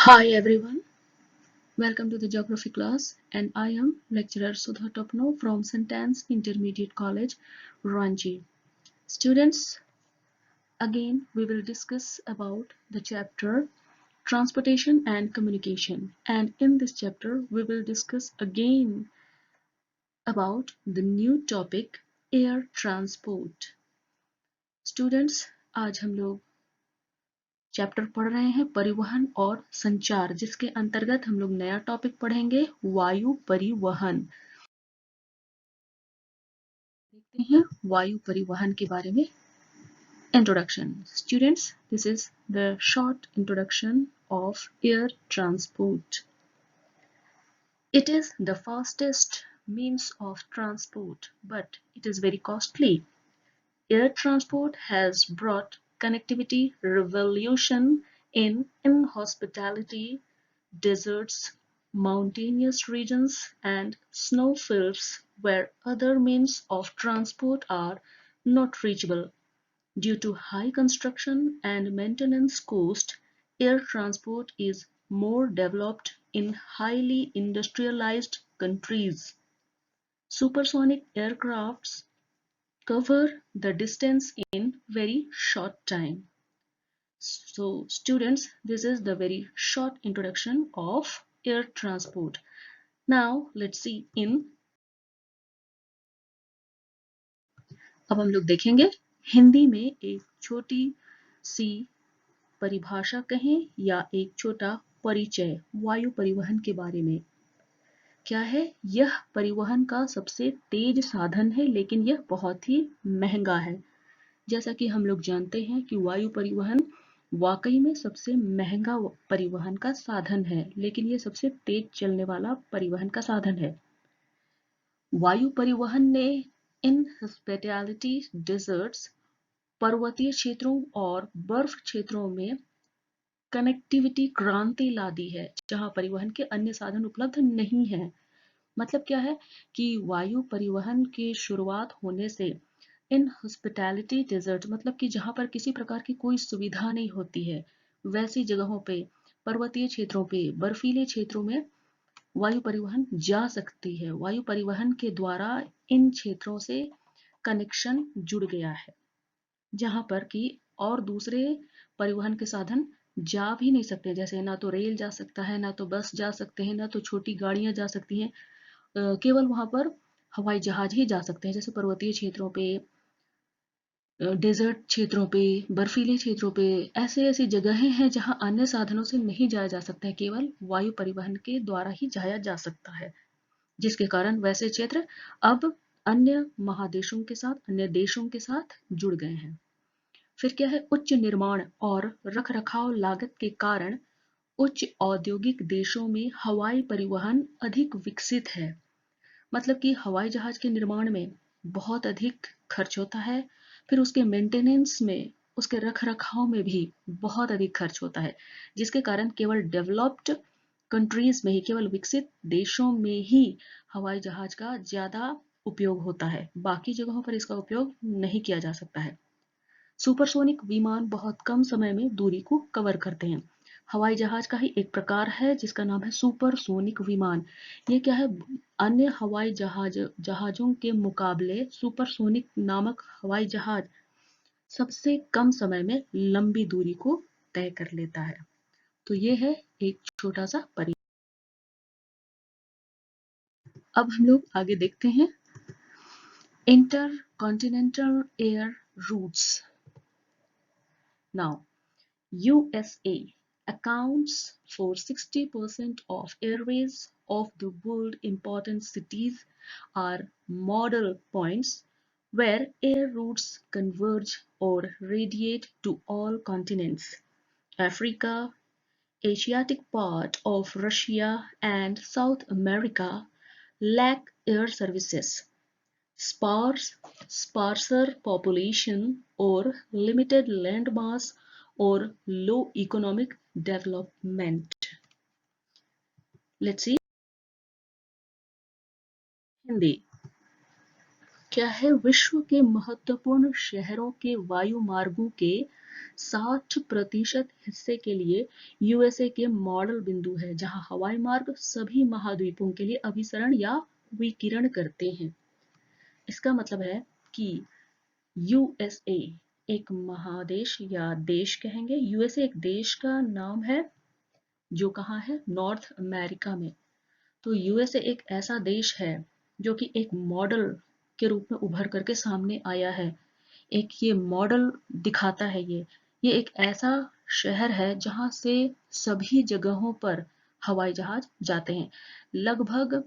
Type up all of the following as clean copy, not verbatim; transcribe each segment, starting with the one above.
Hi everyone, welcome to the geography class and I am lecturer Sudha Topno from Sentence Intermediate College, Ranchi. Students, again we will discuss about the chapter Transportation and Communication, and in this chapter we will discuss again about the new topic Air Transport. Students, आज हम लोग chapter पढ़ रहे हैं परिवहन और संचार, जिसके अंतर्गत हम लोग नया टॉपिक पढ़ेंगे वायु परिवहन। देखते हैं वायु परिवहन के बारे में। Introduction. Students, this is the short introduction of air transport. It is the fastest means of transport, but it is very costly. Air transport has brought connectivity revolution in hospitality, deserts, mountainous regions, and snowfields where other means of transport are not reachable. Due to high construction and maintenance cost, air transport is more developed in highly industrialized countries. Supersonic aircrafts cover the distance in very short time. So students, this is the very short introduction of air transport. Now let's see in, अब हम लोग देखेंगे हिंदी में एक छोटी सी परिभाषा कहें या एक छोटा परिचय वायु परिवहन के बारे में। क्या है? यह परिवहन का सबसे तेज साधन है, लेकिन यह बहुत ही महंगा है। जैसा कि हम लोग जानते हैं कि वायु परिवहन वाकई में सबसे महंगा परिवहन का साधन है, लेकिन यह सबसे तेज चलने वाला परिवहन का साधन है। वायु परिवहन ने इनहॉस्पिटैलिटी डेजर्ट्स, पर्वतीय क्षेत्रों और बर्फ क्षेत्रों में कनेक्टिविटी क्रांति ला दी है, जहां परिवहन के अन्य साधन उपलब्ध नहीं है। मतलब क्या है कि वायु परिवहन की शुरुआत होने से इनहॉस्पिटैलिटी डेजर्ट, मतलब कि जहां पर किसी प्रकार की कोई सुविधा नहीं होती है, वैसी जगहों पे, पर्वतीय क्षेत्रों पे, बर्फीले क्षेत्रों में वायु परिवहन जा सकती है। वायु परिवहन के द्वारा इन क्षेत्रों से कनेक्शन जुड़ गया है, जहां पर कि और दूसरे परिवहन के साधन जा भी नहीं सकते। जैसे ना तो रेल जा सकता है, ना तो बस जा सकते हैं, ना तो छोटी गाड़ियां जा सकती हैं। केवल वहां पर हवाई जहाज ही जा सकते हैं। जैसे पर्वतीय क्षेत्रों पे, डेजर्ट क्षेत्रों पे, बर्फीले क्षेत्रों पे, ऐसे ऐसी जगहें हैं जहां अन्य साधनों से नहीं जाया जा सकता है, केवल वायु परिवहन के द्वारा ही जाया जा सकता है। जिसके कारण वैसे क्षेत्र अब अन्य महादेशों के साथ, अन्य देशों के साथ जुड़ गए हैं। फिर क्या है? उच्च निर्माण और रखरखाव लागत के कारण उच्च औद्योगिक देशों में हवाई परिवहन अधिक विकसित है। मतलब कि हवाई जहाज के निर्माण में बहुत अधिक खर्च होता है, फिर उसके मेंटेनेंस में, उसके रखरखाव में भी बहुत अधिक खर्च होता है, जिसके कारण केवल डेवलप्ड कंट्रीज में ही, केवल विकसित देशों में ही हवाई जहाज का ज्यादा उपयोग होता है। बाकी जगहों पर इसका उपयोग नहीं किया जा सकता है। सुपरसोनिक विमान बहुत कम समय में दूरी को कवर करते हैं। हवाई जहाज का ही एक प्रकार है जिसका नाम है सुपरसोनिक विमान। ये क्या है? अन्य हवाई जहाजों के मुकाबले सुपरसोनिक नामक हवाई जहाज सबसे कम समय में लंबी दूरी को तय कर लेता है। तो ये है एक छोटा सा परिचय। अब हम लोग आगे देखते हैं intercontinental air routes. Now USA accounts for 60% of airways of the world. Important cities are model points where air routes converge or radiate to all continents. Africa, Asiatic part of Russia and South America lack air services. Sparser population or limited land mass or low economic development. Let's see Hindi. क्या है, विश्व के महत्वपूर्ण शहरों के वायु मार्गों के 60% हिस्से के लिए यूएसए के मॉडल बिंदु है, जहां हवाई मार्ग सभी महाद्वीपों के लिए अभिसरण या विकिरण करते हैं। इसका मतलब है कि यूएसए एक महादेश या देश कहेंगे। यूएसए एक देश का नाम है जो कहाँ है, नॉर्थ अमेरिका में। तो यूएसए एक ऐसा देश है जो कि एक मॉडल के रूप में उभर करके सामने आया है। एक ये मॉडल दिखाता है। ये एक ऐसा शहर है जहां से सभी जगहों पर हवाई जहाज जाते हैं। लगभग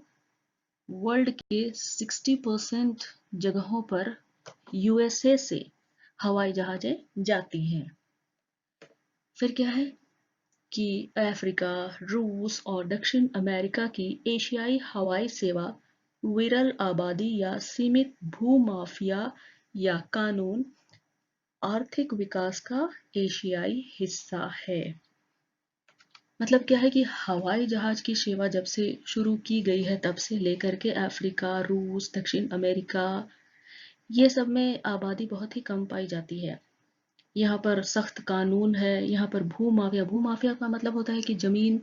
वर्ल्ड के 60% जगहों पर यूएसए से हवाई जहाजें जाती हैं। फिर क्या है कि अफ्रीका, रूस और दक्षिण अमेरिका की एशियाई हवाई सेवा विरल आबादी या सीमित भूमाफिया या कानून आर्थिक विकास का एशियाई हिस्सा है। मतलब क्या है कि हवाई जहाज की सेवा जब से शुरू की गई है तब से लेकर के अफ्रीका, रूस, दक्षिण अमेरिका, ये सब में आबादी बहुत ही कम पाई जाती है। यहाँ पर सख्त कानून है। यहाँ पर भूमाफिया, भूमाफिया का मतलब होता है कि जमीन,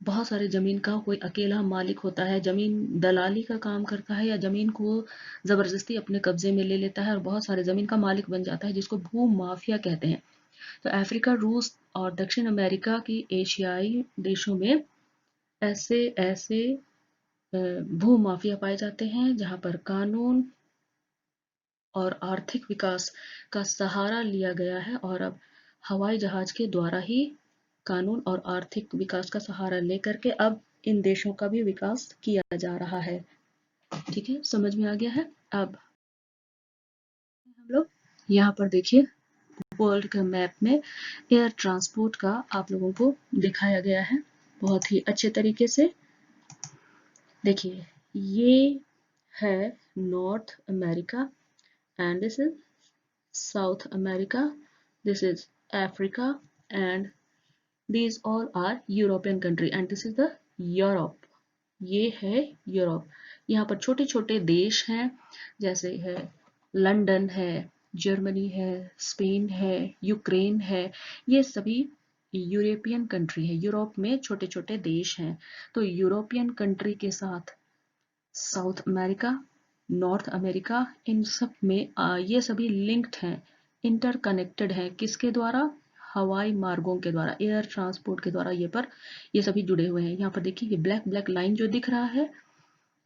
बहुत सारे जमीन का कोई अकेला मालिक होता है, जमीन दलाली का काम करता है या जमीन को जबरदस्ती अपने कब्जे में ले लेता है और बहुत सारे जमीन का मालिक बन जाता है, जिसको भूमाफिया कहते हैं। तो अफ्रीका, रूस और दक्षिण अमेरिका की एशियाई देशों में ऐसे ऐसे भूमाफिया पाए जाते हैं जहाँ पर कानून और आर्थिक विकास का सहारा लिया गया है, और अब हवाई जहाज के द्वारा ही कानून और आर्थिक विकास का सहारा लेकर के अब इन देशों का भी विकास किया जा रहा है। ठीक है, समझ में आ गया है। अब हम लोग यहाँ पर देखिए, वर्ल्ड के मैप में एयर ट्रांसपोर्ट का आप लोगों को दिखाया गया है बहुत ही अच्छे तरीके से। देखिए, ये है north America and this is South America, this is Africa, and these all are European country, and this is the Europe. ये है यूरोप। यहाँ पर छोटे छोटे देश हैं, जैसे है लंदन है, जर्मनी है, स्पेन है, यूक्रेन है। ये सभी यूरोपियन कंट्री है। यूरोप में छोटे छोटे देश हैं। तो यूरोपियन कंट्री के साथ साउथ अमेरिका, नॉर्थ अमेरिका, इन सब में ये सभी लिंक्ड हैं, इंटरकनेक्टेड हैं। किसके द्वारा? हवाई मार्गों के द्वारा, एयर ट्रांसपोर्ट के द्वारा ये सभी जुड़े हुए हैं। यहाँ पर देखिए, ये ब्लैक ब्लैक लाइन जो दिख रहा है,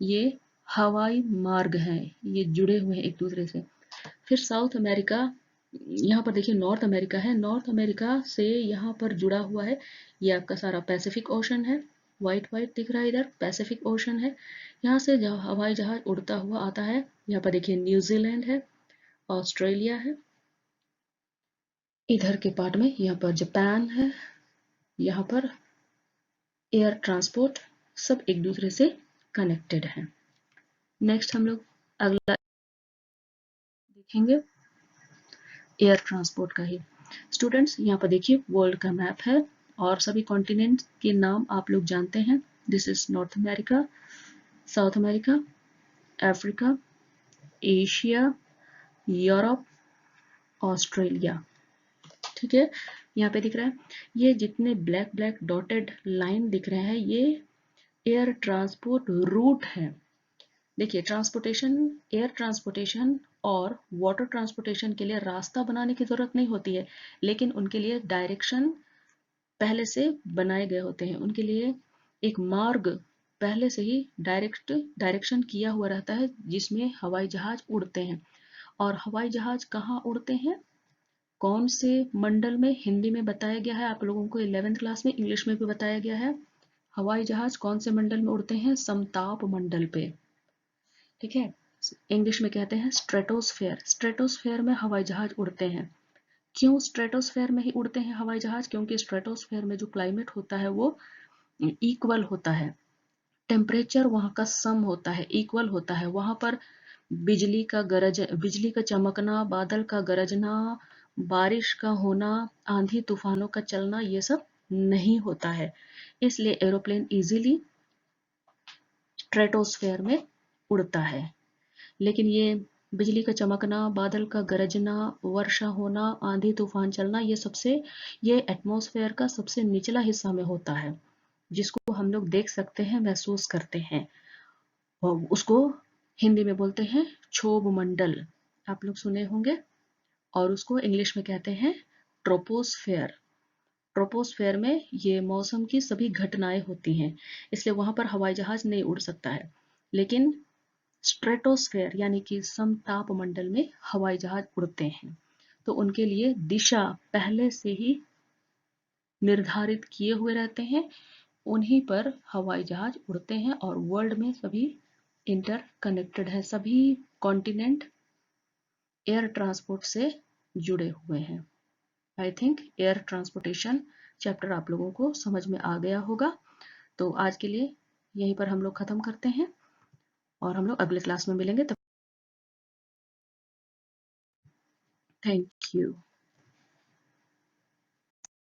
ये हवाई मार्ग हैं, ये जुड़े हुए हैं एक दूसरे से। फिर साउथ अमेरिका, यहाँ पर देखिए नॉर्थ अमेरिका है। नॉर्थ अमेरिका से यहाँ पर जुड़ा हुआ है, ये आपका सारा पैसिफिक ओशन है। व्हाइट व्हाइट दिख रहा है, इधर पैसिफिक ओशन है। यहाँ से हवाई जहाज उड़ता हुआ आता है। यहाँ पर देखिए न्यूजीलैंड है, ऑस्ट्रेलिया है। इधर के पार्ट में यहाँ पर जापान है। यहाँ पर एयर ट्रांसपोर्ट सब एक दूसरे से कनेक्टेड है। नेक्स्ट हम लोग अगला देखेंगे एयर ट्रांसपोर्ट का ही। स्टूडेंट्स, यहाँ पर देखिए वर्ल्ड का मैप है और सभी कॉन्टिनेंट के नाम आप लोग जानते हैं। This is north America, south America, Africa, Asia, Europe, Australia. ठीक है, यहाँ पे दिख रहा है, ये जितने ब्लैक ब्लैक डॉटेड लाइन दिख रहे हैं, ये एयर ट्रांसपोर्ट रूट है। देखिए, ट्रांसपोर्टेशन, एयर ट्रांसपोर्टेशन और वाटर ट्रांसपोर्टेशन के लिए रास्ता बनाने की जरूरत नहीं होती है, लेकिन उनके लिए डायरेक्शन पहले से बनाए गए होते हैं। उनके लिए एक मार्ग पहले से ही डायरेक्शन किया हुआ रहता है, जिसमें हवाई जहाज उड़ते हैं। और हवाई जहाज कहाँ उड़ते हैं, कौन से मंडल में? हिंदी में बताया गया है आप लोगों को 11th क्लास में, इंग्लिश में भी बताया गया है। हवाई जहाज कौन से मंडल में उड़ते हैं? समताप मंडल पे। ठीक है, इंग्लिश में कहते हैं स्ट्रेटोस्फेयर। स्ट्रेटोस्फेयर में हवाई जहाज उड़ते हैं। क्यों स्ट्रेटोस्फेयर में ही उड़ते हैं हवाई जहाज? क्योंकि स्ट्रेटोस्फेयर में जो क्लाइमेट होता है वो इक्वल होता है, टेम्परेचर वहाँ का सम होता है, इक्वल होता है। वहाँ पर बिजली का चमकना, बादल का गरजना, बारिश का होना, आंधी तूफानों का चलना, ये सब नहीं होता है। इसलिए एरोप्लेन इजीली स्ट्रेटोस्फेयर में उड़ता है। लेकिन ये बिजली का चमकना, बादल का गरजना, वर्षा होना, आंधी तूफान चलना, ये एटमॉस्फेयर का सबसे निचला हिस्सा में होता है, जिसको हम लोग देख सकते हैं, महसूस करते हैं। और उसको हिंदी में बोलते हैं क्षोभ मंडल, आप लोग सुने होंगे। और उसको इंग्लिश में कहते हैं ट्रोपोस्फेयर। ट्रोपोस्फेयर में ये मौसम की सभी घटनाएं होती हैं, इसलिए वहां पर हवाई जहाज नहीं उड़ सकता है। लेकिन स्ट्रेटोस्फेयर यानी कि समताप मंडल में हवाई जहाज उड़ते हैं, तो उनके लिए दिशा पहले से ही निर्धारित किए हुए रहते हैं, उन्हीं पर हवाई जहाज उड़ते हैं। और वर्ल्ड में सभी इंटर कनेक्टेड है, सभी कॉन्टिनेंट एयर ट्रांसपोर्ट से जुड़े हुए हैं। I think air transportation chapter आप लोगों को समझ में आ गया होगा। तो आज के लिए यहीं पर हम लोग खत्म करते हैं और हम लोग अगले क्लास में मिलेंगे। तब थैंक यू।